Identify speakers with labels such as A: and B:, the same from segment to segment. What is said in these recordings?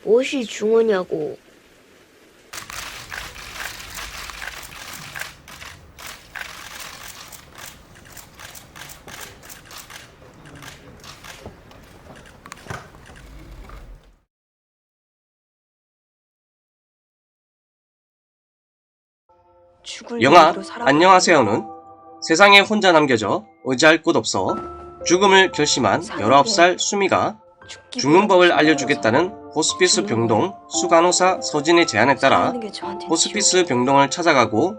A: 무엇이 중요냐고.
B: 영화 안녕하세요는 세상에 혼자 남겨져 의지할 곳 없어 죽음을 결심한 19살 수미가 죽는 법을 알려주겠다는 호스피스 병동 수간호사 서진의 제안에 따라 호스피스 병동을 찾아가고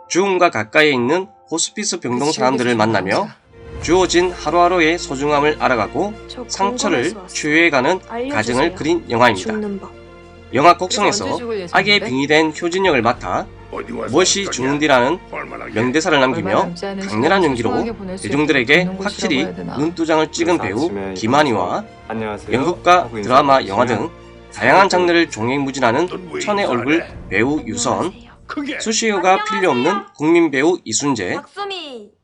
B: 죽음과 가까이에 있는 호스피스 병동 사람들을 만나며 주어진 하루하루의 소중함을 알아가고 상처를 치유해가는 과정을 그린 영화입니다. 영화 곡성에서 악의 빙이 된 효진 역을 맡아 무엇이 죽는디라는 명대사를 남기며 강렬한 연기로 대중들에게 확실히 눈두장을 찍은 배우 김한희와 연극과 드라마, 영화 등 다양한 장르를 종횡무진하는 천의 얼굴 배우 유선, 수식어가 필요없는 국민 배우 이순재,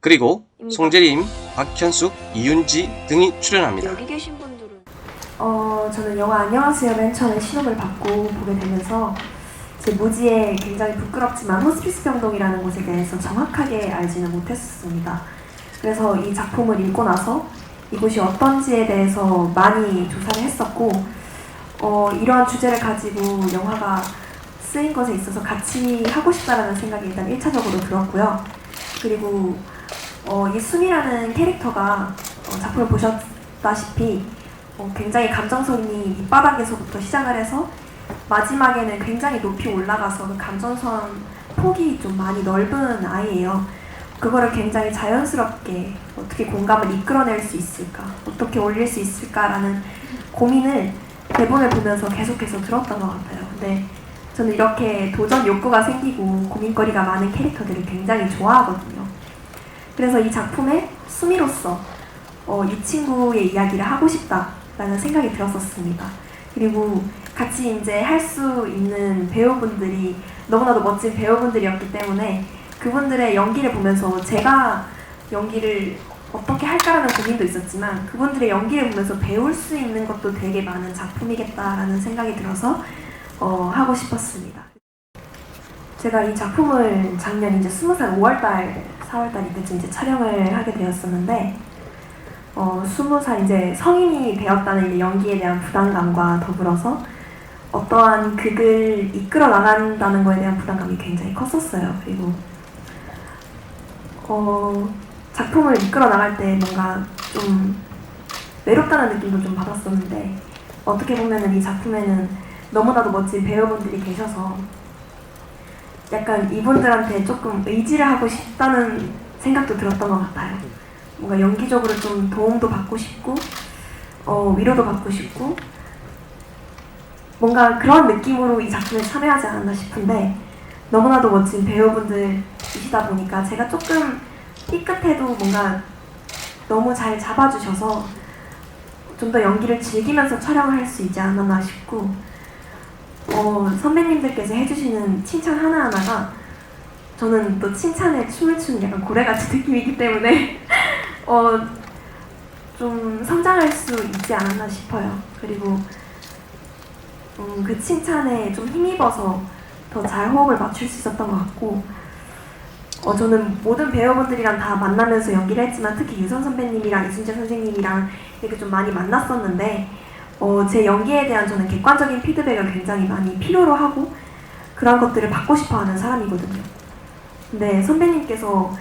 B: 그리고 송재림, 박현숙, 이윤지 등이 출연합니다.
A: 여기 계신 분들은
C: 저는 영화 안녕하세요 맨 처음에 신호를 받고 보게 되면서 제 무지에 굉장히 부끄럽지만 호스피스 병동이라는 곳에 대해서 정확하게 알지는 못했었습니다. 그래서 이 작품을 읽고 나서 이곳이 어떤지에 대해서 많이 조사를 했었고 이러한 주제를 가지고 영화가 쓰인 것에 있어서 같이 하고 싶다라는 생각이 일단 1차적으로 들었고요. 그리고 이 수미라는 캐릭터가 작품을 보셨다시피 굉장히 감정선이 밑바닥에서부터 시작을 해서 마지막에는 굉장히 높이 올라가서 그 감정선 폭이 좀 많이 넓은 아이예요. 그거를 굉장히 자연스럽게 어떻게 공감을 이끌어낼 수 있을까, 어떻게 올릴 수 있을까라는 고민을 대본을 보면서 계속해서 들었던 것 같아요. 근데 저는 이렇게 도전 욕구가 생기고 고민거리가 많은 캐릭터들을 굉장히 좋아하거든요. 그래서 이 작품에 수미로서 이 친구의 이야기를 하고 싶다라는 생각이 들었었습니다. 그리고 같이 이제 할 수 있는 배우분들이 너무나도 멋진 배우분들이었기 때문에 그분들의 연기를 보면서 제가 연기를 어떻게 할까라는 고민도 있었지만 그분들의 연기를 보면서 배울 수 있는 것도 되게 많은 작품이겠다라는 생각이 들어서 하고 싶었습니다. 제가 이 작품을 작년 이제 20살 5월달, 4월달 이때쯤 이제 촬영을 하게 되었었는데 20살 이제 성인이 되었다는 이제 연기에 대한 부담감과 더불어서 어떠한 극을 이끌어 나간다는 거에 대한 부담감이 굉장히 컸었어요. 그리고 작품을 이끌어 나갈 때 뭔가 좀 외롭다는 느낌도 좀 받았었는데 어떻게 보면은 이 작품에는 너무나도 멋진 배우분들이 계셔서 약간 이분들한테 조금 의지를 하고 싶다는 생각도 들었던 것 같아요. 뭔가 연기적으로 좀 도움도 받고 싶고 위로도 받고 싶고 뭔가 그런 느낌으로 이 작품에 참여하지 않았나 싶은데 너무나도 멋진 배우분들이시다 보니까 제가 조금 삐끗해도 뭔가 너무 잘 잡아주셔서 좀 더 연기를 즐기면서 촬영을 할 수 있지 않았나 싶고 선배님들께서 해주시는 칭찬 하나하나가 저는 또 칭찬에 춤을 추는 약간 고래같이 느낌이기 때문에 좀 성장할 수 있지 않았나 싶어요. 그리고 그 칭찬에 좀 힘입어서 더 잘 호흡을 맞출 수 있었던 것 같고 저는 모든 배우분들이랑 다 만나면서 연기를 했지만 특히 유선 선배님이랑 이순재 선생님이랑 이렇게 좀 많이 만났었는데 제 연기에 대한 저는 객관적인 피드백을 굉장히 많이 필요로 하고 그런 것들을 받고 싶어하는 사람이거든요. 근데 선배님께서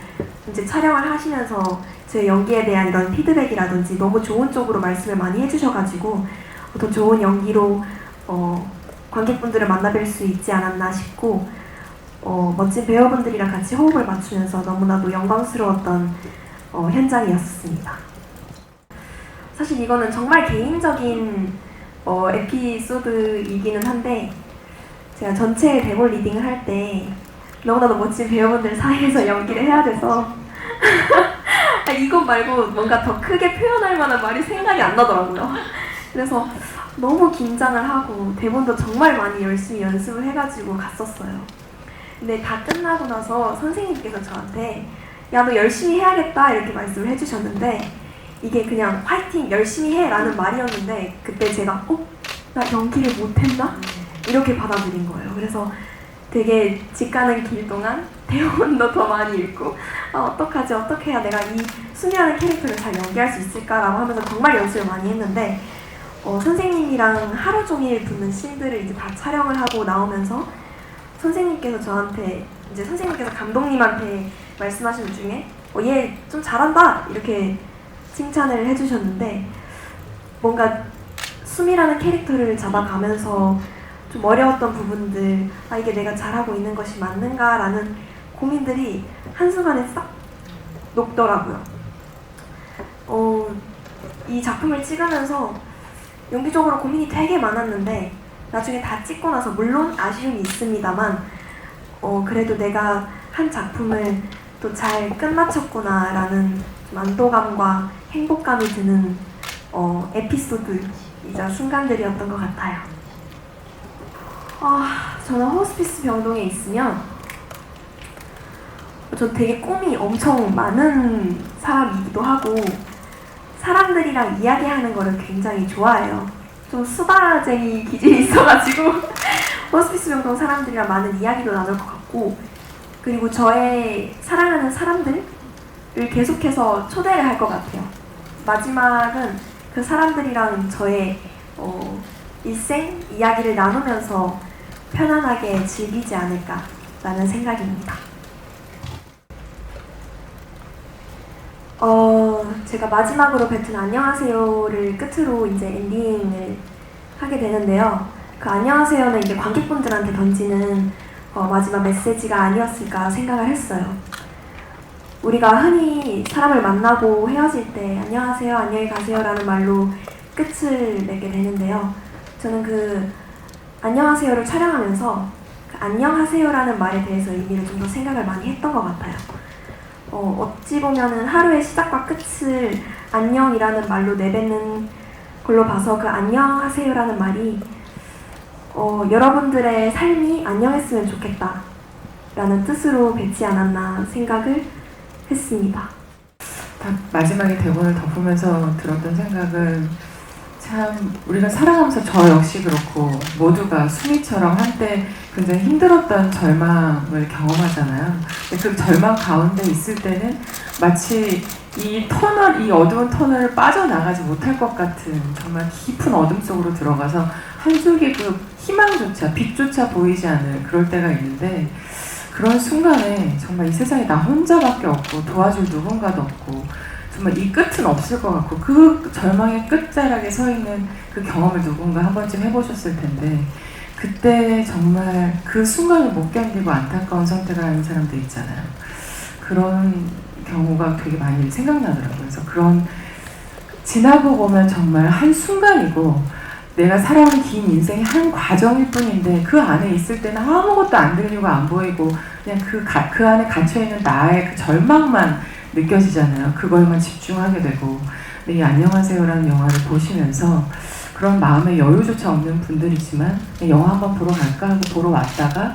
C: 이제 촬영을 하시면서 제 연기에 대한 이런 피드백이라든지 너무 좋은 쪽으로 말씀을 많이 해주셔가지고 더 좋은 연기로 관객분들을 만나뵐 수 있지 않았나 싶고 멋진 배우분들이랑 같이 호흡을 맞추면서 너무나도 영광스러웠던 현장이었습니다. 사실 이거는 정말 개인적인 에피소드이기는 한데 제가 전체 대본 리딩을 할 때 너무나도 멋진 배우분들 사이에서 연기를 해야 돼서 이것 말고 뭔가 더 크게 표현할 만한 말이 생각이 안 나더라고요. 그래서 너무 긴장을 하고 대본도 정말 많이 열심히 연습을 해가지고 갔었어요. 근데 다 끝나고 나서 선생님께서 저한테 야, 너 열심히 해야겠다 이렇게 말씀을 해주셨는데 이게 그냥 화이팅 열심히 해 라는 말이었는데 그때 제가 나 연기를 못했나? 이렇게 받아들인 거예요. 그래서 되게 집 가는 길 동안 대본도 더 많이 읽고 어떡하지? 어떻게 해야 내가 이 수미라는 캐릭터를 잘 연기할 수 있을까라고 하면서 정말 연습을 많이 했는데 선생님이랑 하루 종일 붙는 씬들을 이제 다 촬영을 하고 나오면서 선생님께서 저한테 이제 선생님께서 감독님한테 말씀하시는 중에 얘 좀 잘한다 이렇게 칭찬을 해주셨는데 뭔가 수미라는 캐릭터를 잡아가면서 좀 어려웠던 부분들 이게 내가 잘하고 있는 것이 맞는가라는 고민들이 한순간에 싹 녹더라고요. 이 작품을 찍으면서 연기적으로 고민이 되게 많았는데 나중에 다 찍고 나서 물론 아쉬움이 있습니다만 그래도 내가 한 작품을 또 잘 끝마쳤구나라는 좀 안도감과 행복감이 드는 에피소드이자 순간들이었던 것 같아요. 저는 호스피스 병동에 있으면 저 되게 꿈이 엄청 많은 사람이기도 하고 사람들이랑 이야기하는 거를 굉장히 좋아해요. 좀 수다쟁이 기질이 있어가지고 호스피스 병동 사람들이랑 많은 이야기도 나눌 것 같고 그리고 저의 사랑하는 사람들을 계속해서 초대를 할 것 같아요. 마지막은 그 사람들이랑 저의 일생 이야기를 나누면서 편안하게 즐기지 않을까라는 생각입니다. 제가 마지막으로 뱉은 안녕하세요를 끝으로 이제 엔딩을 하게 되는데요. 그 안녕하세요는 이제 관객분들한테 던지는 마지막 메시지가 아니었을까 생각을 했어요. 우리가 흔히 사람을 만나고 헤어질 때 안녕하세요, 안녕히 가세요라는 말로 끝을 내게 되는데요. 저는 그 안녕하세요를 촬영하면서 그 안녕하세요라는 말에 대해서 의미를 좀 더 생각을 많이 했던 것 같아요. 어찌 보면은 하루의 시작과 끝을 안녕이라는 말로 내뱉는 걸로 봐서 그 안녕하세요라는 말이 여러분들의 삶이 안녕했으면 좋겠다 라는 뜻으로 뱉지 않았나 생각을 했습니다.
D: 딱 마지막에 대본을 덮으면서 들었던 생각은 참 우리가 살아가면서 저 역시 그렇고 모두가 수미처럼 한때 굉장히 힘들었던 절망을 경험하잖아요. 근데 그 절망 가운데 있을 때는 마치 이 어두운 터널을 빠져나가지 못할 것 같은 정말 깊은 어둠 속으로 들어가서 한 줄기 그 희망조차 빛조차 보이지 않을 그럴 때가 있는데 그런 순간에 정말 이 세상에 나 혼자밖에 없고 도와줄 누군가도 없고 정말 이 끝은 없을 것 같고 그 절망의 끝자락에 서 있는 그 경험을 누군가 한 번쯤 해보셨을 텐데 그때 정말 그 순간을 못 견디고 안타까운 선택을 하는 사람들 있잖아요. 그런 경우가 되게 많이 생각나더라고요. 그래서 그런 지나고 보면 정말 한 순간이고 내가 살아온 긴 인생의 한 과정일 뿐인데 그 안에 있을 때는 아무것도 안 들리고 안 보이고 그냥 그 안에 갇혀있는 나의 그 절망만 느껴지잖아요. 그걸만 집중하게 되고 근데 이 안녕하세요라는 영화를 보시면서 그런 마음의 여유조차 없는 분들이지만 영화 한번 보러 갈까 하고 보러 왔다가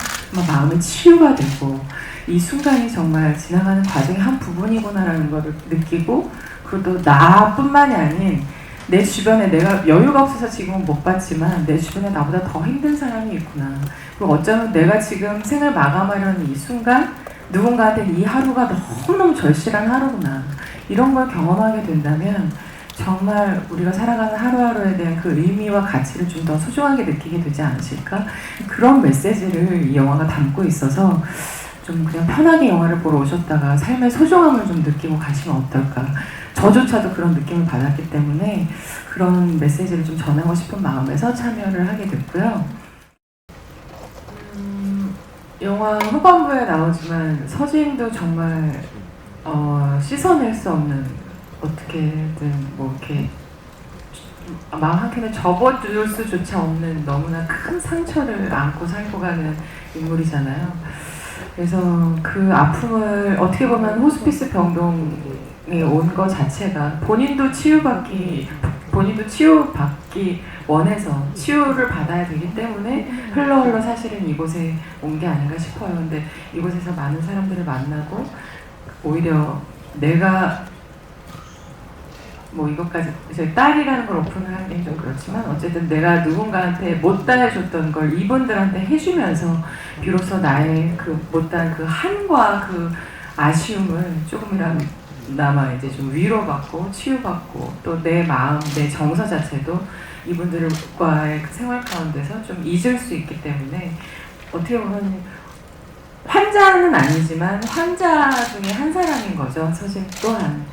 D: 마음의 치유가 되고 이 순간이 정말 지나가는 과정의 한 부분이구나라는 걸 느끼고 그리고 또 나뿐만이 아닌 내 주변에 내가 여유가 없어서 지금은 못 봤지만 내 주변에 나보다 더 힘든 사람이 있구나. 그리고 어쩌면 내가 지금 생을 마감하려는 이 순간 누군가한테는 이 하루가 너무너무 절실한 하루구나. 이런 걸 경험하게 된다면 정말 우리가 살아가는 하루하루에 대한 그 의미와 가치를 좀 더 소중하게 느끼게 되지 않으실까? 그런 메시지를 이 영화가 담고 있어서 좀 그냥 편하게 영화를 보러 오셨다가 삶의 소중함을 좀 느끼고 가시면 어떨까? 저조차도 그런 느낌을 받았기 때문에 그런 메시지를 좀 전하고 싶은 마음에서 참여를 하게 됐고요. 영화 후반부에 나오지만 서진도 정말 씻어낼 수 없는 어떻게든 뭐 이렇게 마음 한켠에 접어둘 수조차 없는 너무나 큰 상처를 안고 살고 가는 인물이잖아요. 그래서 그 아픔을 어떻게 보면 호스피스 병동에 온 것 자체가 본인도 치유받기 원해서 치유를 받아야 되기 때문에 흘러 사실은 이곳에 온 게 아닌가 싶어요. 근데 이곳에서 많은 사람들을 만나고 오히려 내가 뭐 이것까지 제 딸이라는 걸 오픈을 하긴 좀 그렇지만 어쨌든 내가 누군가한테 못다 해줬던 걸 이분들한테 해주면서 비로소 나의 그 못다한 그 한과 그 아쉬움을 조금이나마 이제 좀 위로받고 치유받고 또 내 마음, 내 정서 자체도 이분들과의 그 생활 가운데서 좀 잊을 수 있기 때문에 어떻게 보면 환자는 아니지만 환자 중에 한 사람인 거죠. 서진 또한.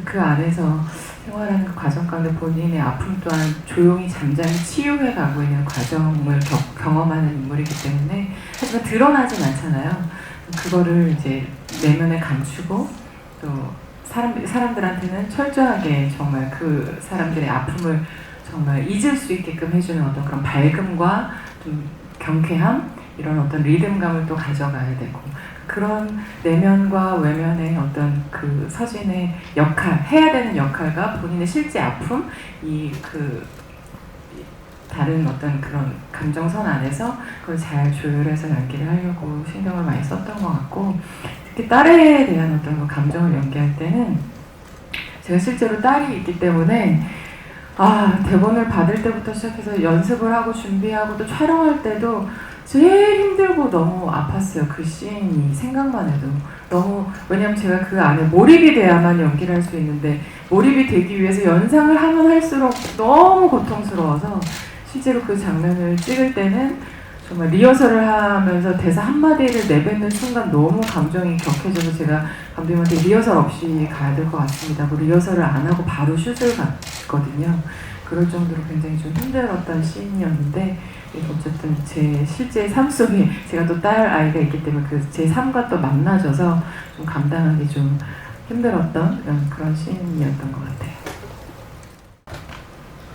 D: 그 안에서 생활하는 그 과정 가운데 본인의 아픔 또한 조용히 잠잠히 치유해 가고 있는 과정을 경험하는 인물이기 때문에 하지만 드러나진 않잖아요. 그거를 이제 내면에 감추고 또 사람들한테는 철저하게 정말 그 사람들의 아픔을 정말 잊을 수 있게끔 해주는 어떤 그런 밝음과 좀 경쾌함 이런 어떤 리듬감을 또 가져가야 되고 그런 내면과 외면의 어떤 그 서진의 역할, 해야 되는 역할과 본인의 실제 아픔, 다른 어떤 그런 감정선 안에서 그걸 잘 조율해서 연기를 하려고 신경을 많이 썼던 것 같고 특히 딸에 대한 어떤 그 감정을 연기할 때는 제가 실제로 딸이 있기 때문에 대본을 받을 때부터 시작해서 연습을 하고 준비하고 또 촬영할 때도 제일 힘들고 너무 아팠어요. 그 씬이 생각만 해도 너무 왜냐면 제가 그 안에 몰입이 돼야만 연기를 할 수 있는데 몰입이 되기 위해서 연상을 하면 할수록 너무 고통스러워서 실제로 그 장면을 찍을 때는 정말 리허설을 하면서 대사 한마디를 내뱉는 순간 너무 감정이 격해져서 제가 감독님한테 리허설 없이 가야 될 것 같습니다. 뭐 리허설을 안 하고 바로 슛을 갔거든요. 그럴 정도로 굉장히 좀 힘들었던 씬이었는데 어쨌든 제 실제 삶 속에 제가 또 딸 아이가 있기 때문에 그 제 삶과 또 만나져서 좀 감당하기 좀 힘들었던 그런 씬이었던 것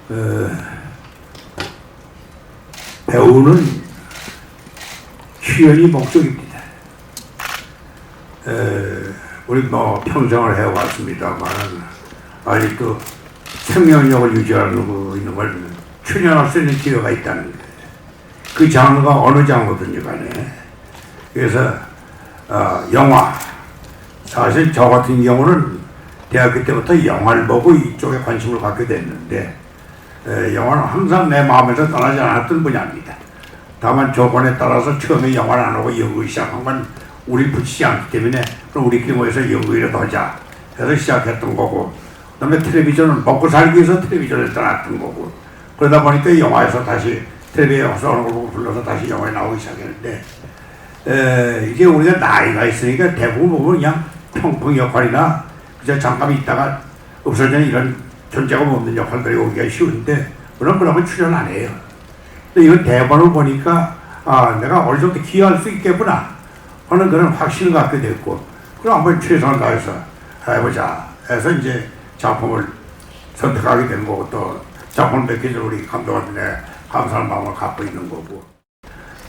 D: 같아요.
E: 배우는 희연이 목적입니다. 우리 뭐 평생을 해왔습니다만 아직도 생명력을 유지하고 있는 걸 출연할 수 있는 기회가 있다는 거예요. 그 장르가 어느 장르든지 간에. 그래서 영화, 사실 저 같은 경우는 대학교 때부터 영화를 보고 이쪽에 관심을 갖게 됐는데 영화는 항상 내 마음에서 떠나지 않았던 분야입니다. 다만 조건에 따라서 처음에 영화를 안 하고 연극을 시작한 건 우리 붙이지 않기 때문에 그럼 우리끼리 모여서 연극이라도 하자 해서 시작했던 거고 그 다음에 텔레비전은 먹고 살기 위해서 텔레비전을 떠났던 거고 그러다 보니까 영화에서 다시 텔레비전에서 어느 걸 보고 불러서 다시 영화에 나오기 시작했는데 이제 우리가 나이가 있으니까 대부분 보면 그냥 평풍 역할이나 그저 잠깐 있다가 없어지는 이런 존재가 없는 역할들이 오기가 쉬운데 그러면 출연 안 해요. 근데 이건 대본을 보니까 내가 어느 정도 기여할 수 있겠구나 하는 그런 확신을 갖게 됐고 그럼 한번 최선을 다해서 해보자 해서 이제 작품을 선택하게 된 거고 또 작품을 맡겨준 우리 감독한테 감사한 마음을 갖고 있는 거고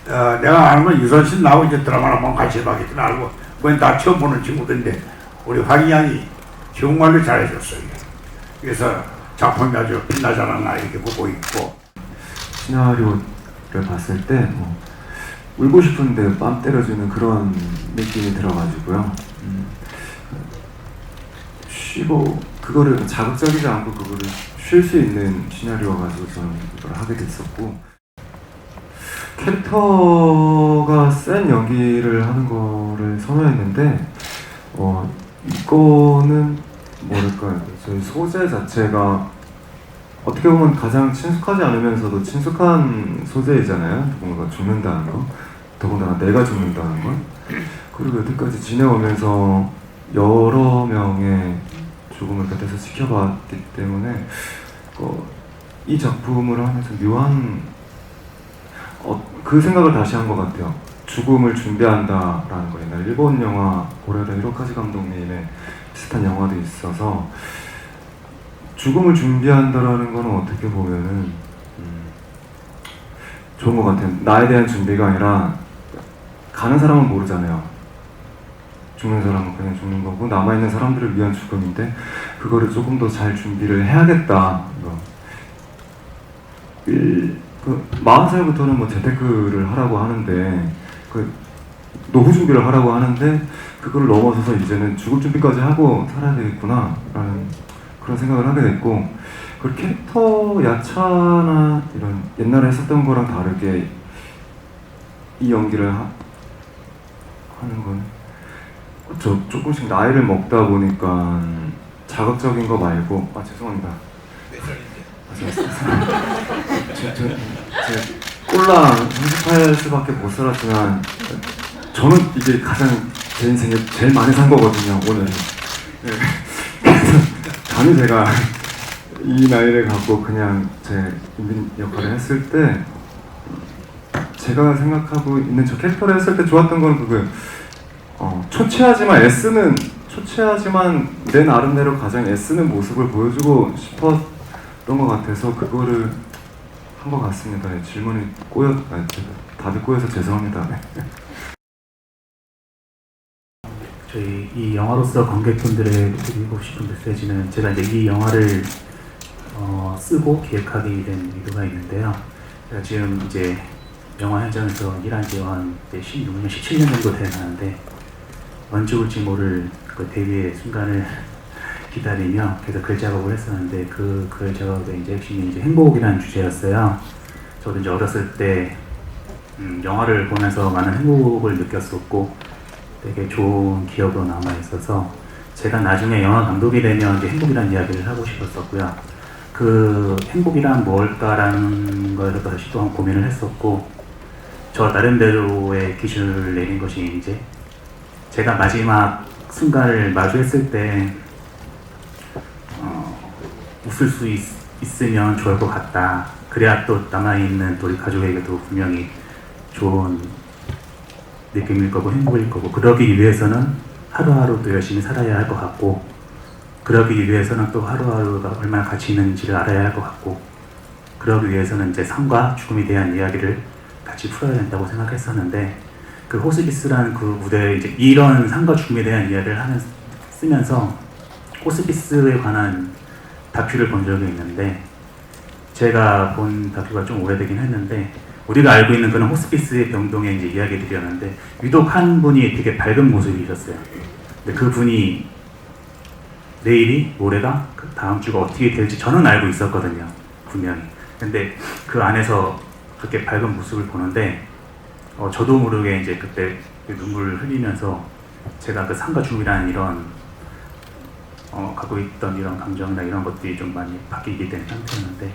E: 내가 알면 유선신 나하고 이제 드라마 한번 같이 하겠구나 알고 그건 다 처음 보는 친구들인데 우리 황희 양이 정말로 잘해줬어요. 그래서 작품이 아주 빛나지 않았나 이렇게 보고 있고
F: 시나리오를 봤을 때 울고 싶은데 뺨 때려주는 그런 느낌이 들어가지고요. 쉬고 그거를 자극적이지 않고 그거를 쉴 수 있는 시나리오가지고 저는 이걸 하게 됐었고 캐릭터가 센 연기를 하는 거를 선호했는데 이거는 뭐랄까요, 저희 소재 자체가 어떻게 보면 가장 친숙하지 않으면서도 친숙한 소재이잖아요. 누군가가 죽는다는 거, 더군다나 내가 죽는다는 거. 그리고 여태까지 지내오면서 여러 명의 죽음을 곁에서 지켜봤기 때문에 이 작품을 하면서 묘한 그 생각을 다시 한 것 같아요. 죽음을 준비한다라는 거. 옛날 일본 영화 고레다 히로카즈 감독님의 비슷한 영화도 있어서 죽음을 준비한다라는 거는 어떻게 보면은 좋은 것 같아요. 나에 대한 준비가 아니라 가는 사람은 모르잖아요. 죽는 사람은 그냥 죽는 거고 남아있는 사람들을 위한 죽음인데 그거를 조금 더 잘 준비를 해야겠다. 40살부터는 뭐 재테크를 하라고 하는데 노후 준비를 하라고 하는데 그걸 넘어서서 이제는 죽을 준비까지 하고 살아야 되겠구나 라는 그런 생각을 하게 됐고, 그리고 캐릭터 야차나 이런 옛날에 했었던 거랑 다르게 이 연기를 하는 건 저 조금씩 나이를 먹다 보니까 자극적인 거 말고 죄송합니다. 제 꼴랑 연습할 수밖에 못 살았지만 저는 이게 가장 제 인생에 제일 많이 산 거거든요 오늘. 네. 그래서 감히 제가 이 나이를 갖고 그냥 제 인민 역할을 했을 때 제가 생각하고 있는 저 캐릭터를 했을 때 좋았던 건 그거예요. 초췌하지만 내 나름대로 가장 애쓰는 모습을 보여주고 싶었던 것 같아서 그거를 한 것 같습니다. 질문이 답이 꼬여서 죄송합니다.
G: 저희 이 영화로서 관객분들에게 드리고 싶은 메시지는 제가 이제 이 영화를 쓰고 기획하게 된 의도가 있는데요. 제가 지금 이제 영화 현장에서 일한 지가 한 16년, 17년 정도 돼가는데 언제 올지 모를 그 데뷔의 순간을 기다리며 계속 글 작업을 했었는데 그 글 작업의 이제 핵심이 이제 행복이라는 주제였어요. 저도 이제 어렸을 때 영화를 보면서 많은 행복을 느꼈었고 되게 좋은 기억으로 남아 있어서 제가 나중에 영화 감독이 되면 이제 행복이라는 이야기를 하고 싶었었고요. 그 행복이란 뭘까라는 거에 대해서 다시 또한 고민을 했었고 저 나름대로의 기준을 내린 것이 이제 제가 마지막 순간을 마주했을 때 웃을 수 있으면 좋을 것 같다. 그래야 또 남아있는 우리 가족에게도 분명히 좋은 느낌일 거고 행복일 거고 그러기 위해서는 하루하루 또 열심히 살아야 할 것 같고 그러기 위해서는 또 하루하루가 얼마나 가치 있는지를 알아야 할 것 같고 그러기 위해서는 이제 삶과 죽음에 대한 이야기를 같이 풀어야 된다고 생각했었는데 그 호스피스라는 그 무대에 이제 이런 삶과 죽음에 대한 이야기를 쓰면서 호스피스에 관한 다큐를 본 적이 있는데 제가 본 다큐가 좀 오래되긴 했는데 우리가 알고 있는 그런 호스피스의 병동의 이제 이야기들이었는데 유독 한 분이 되게 밝은 모습이셨어요. 근데 그 분이 내일이 모레가 그 다음 주가 어떻게 될지 저는 알고 있었거든요. 분명히. 근데 그 안에서 그렇게 밝은 모습을 보는데 저도 모르게 이제 그때 눈물을 흘리면서 제가 그 삶과 죽음이라는 이런 갖고 있던 이런 감정이나 이런 것들이 좀 많이 바뀌게 된 상태였는데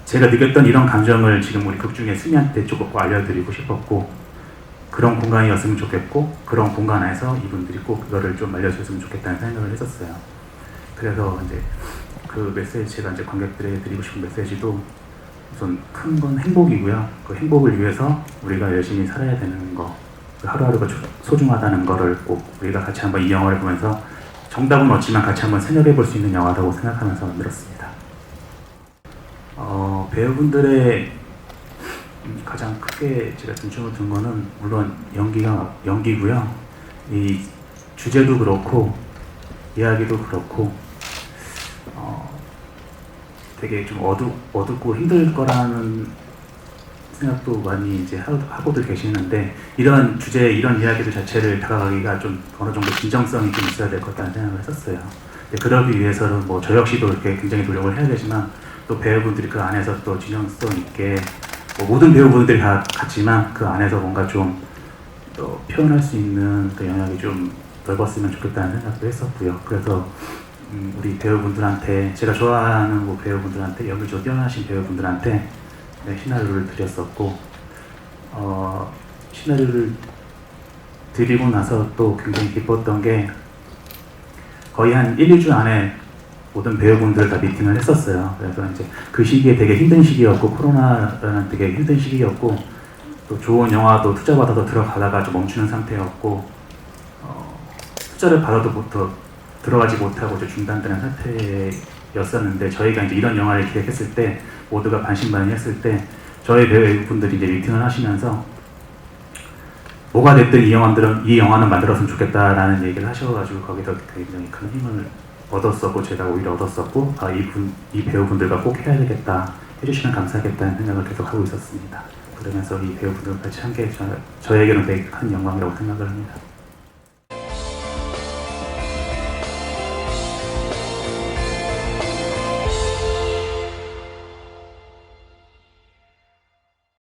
G: 제가 느꼈던 이런 감정을 지금 우리 극중의 승희한테 조금 알려드리고 싶었고 그런 공간이었으면 좋겠고 그런 공간 안에서 이분들이 꼭 그거를 좀 알려줬으면 좋겠다는 생각을 했었어요. 그래서 이제 그 메시지 제가 이제 관객들에게 드리고 싶은 메시지도 우선 큰 건 행복이고요. 그 행복을 위해서 우리가 열심히 살아야 되는 거, 그 하루하루가 소중하다는 거를 꼭 우리가 같이 한번 이 영화를 보면서 정답은 없지만 같이 한번 생각해 볼 수 있는 영화라고 생각하면서 만들었습니다. 배우분들의 가장 크게 제가 중점을 둔 거는 물론 연기고요. 이 주제도 그렇고 이야기도 그렇고 되게 좀 어둡고 힘들 거라는 생각도 많이 이제 하고들 계시는데 이런 주제, 이런 이야기들 자체를 다가가기가 좀 어느 정도 진정성이 좀 있어야 될 것 같다는 생각을 했었어요. 그러기 위해서는 뭐 저 역시도 이렇게 굉장히 노력을 해야 되지만 또 배우분들이 그 안에서 또 진정성 있게 뭐 모든 배우분들이 다 같지만 그 안에서 뭔가 좀 또 표현할 수 있는 그 영역이 좀 넓었으면 좋겠다는 생각도 했었고요. 그래서 우리 배우분들한테 제가 좋아하는 뭐 배우분들한테 연기적으로 뛰어나신 배우분들한테 시나리오를 드렸었고 시나리오를 드리고 나서 또 굉장히 기뻤던 게 거의 한 1-2주 안에 모든 배우분들 다 미팅을 했었어요. 그래서 이제 그 시기에 되게 힘든 시기였고 코로나라는 되게 힘든 시기였고 또 좋은 영화도 투자받아서 들어가다가 좀 멈추는 상태였고 투자를 받아도 들어가지 못하고 이제 중단되는 상태였었는데 저희가 이제 이런 영화를 기획했을 때 모두가 반신반의했을 때 저희 배우분들이 이제 미팅을 하시면서 뭐가 됐든 이 영화는 만들었으면 좋겠다라는 얘기를 하셔가지고 거기서 굉장히 큰 힘을 얻었었고 제가 오히려 얻었었고 이 배우분들과 꼭 해야 되겠다 해주시면 감사하겠다는 생각을 계속 하고 있었습니다. 그러면서 이 배우분들과 같이 한 게 저에게는 되게 큰 영광이라고 생각을 합니다.